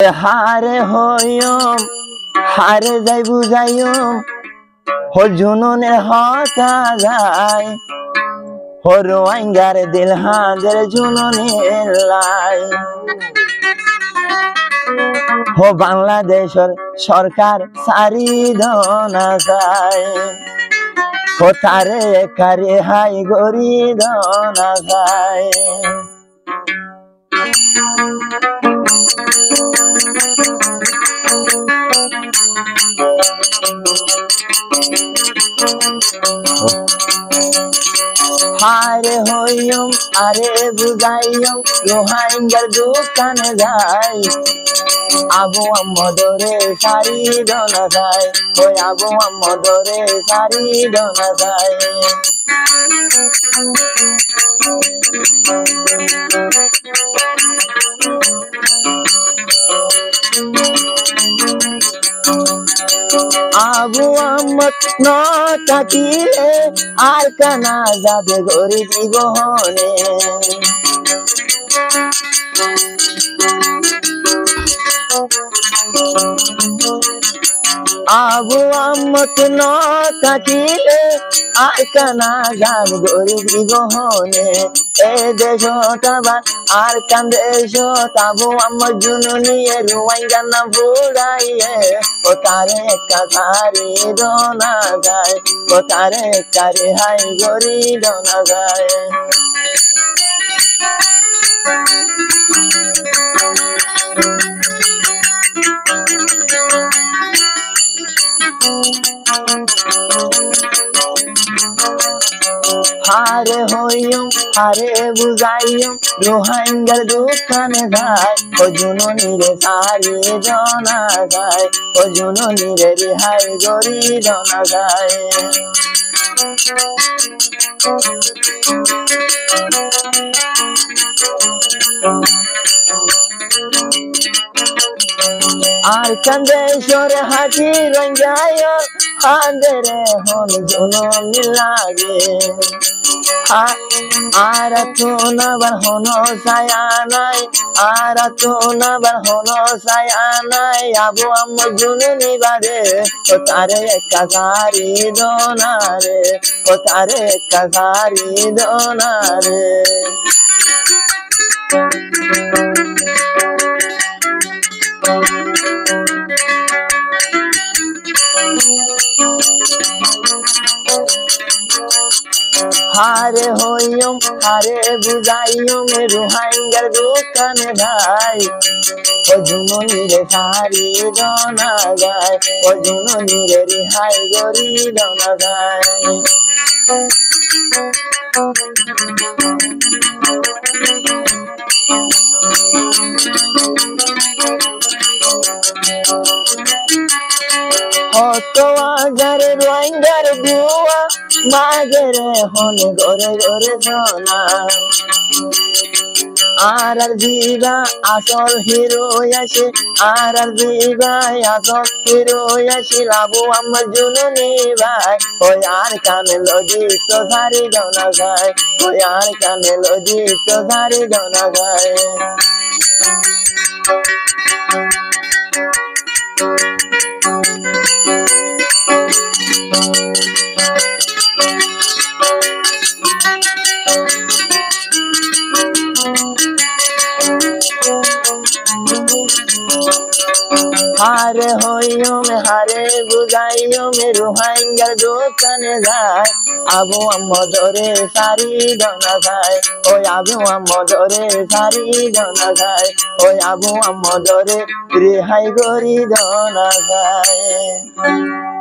হারে হইম হারে যাই বুঝাইম হজুননে হতা যায় হরো আইঙ্গার দিল হাজের জুননে লাই হো বাংলাদেশের সরকার সারি ধনা যায় হো তারে কারে হাই গরি ধনা যায় হারে হইম আরে বুঝাইম রোহাইঙ্গার দোকানে যাই আবু আম্মদরে সারি দনা যায় ওই আবু আম্মদরে সারি দনা যায় আবু আম্মদ ন থাকিলে আর কানা যাবে গরিব গহনে আবু আম্মদ ন থাকিলে আর কানা যাব গরিব গহনে এ দেশটাবা আর কান দেশ আবু আম্মদ জুনুনিয়ে রুয়াইঙ্গা না বুড়াইয়ে ও তারে কারে দনা যায় ও তারে কারে হাই গরি দনা যায় হারে হইম হারে বুঝাইম রোহাইঙ্গার দোকানে যায় ও জুনুনিরে সারি দনা যায় ও জুনুনিরে রিহাই গরি দনা যায় আর কান্দে সরে হাতি রঞ্জায় হাঁদরে হন জুনুনি লাগে আর তো নাবার হন ছায়া নাই আর তো নাবার হন ছায়া নাই আবু আম্মদ জুনুনি বাদে ও তারে কাজারি দোনারে ও তারে কাজারি দোনারে হারে হইম হারে বুঝাইম রোহাইঙ্গার দোকানে যাই ও জুনুনিরে সারি দনা যায় ও জুনুনিরে রিহাই গরি দনা যায় হত আজার রোহিঙ্গার দুয়া মাঝেরে হন গরে গরে সোনা আর দিবা আসল হিরো আসে আর দিবা আসল হিরো আসে আবু আম্মদ জুনুনি ভাই ওই আর কানে লজিত সারি দনা যায় ওই আর কানে লজিত সারি দনা যায় হারে হইম হারে বুঝাইম রোহাইঙ্গার দোকানে যায় আবু আম্মদরে সারি দনা যায় ওই আবু আম্মদরে সারি দনা যায় ওই আবু আম্মদরে রেহাই গরি দনা যায়।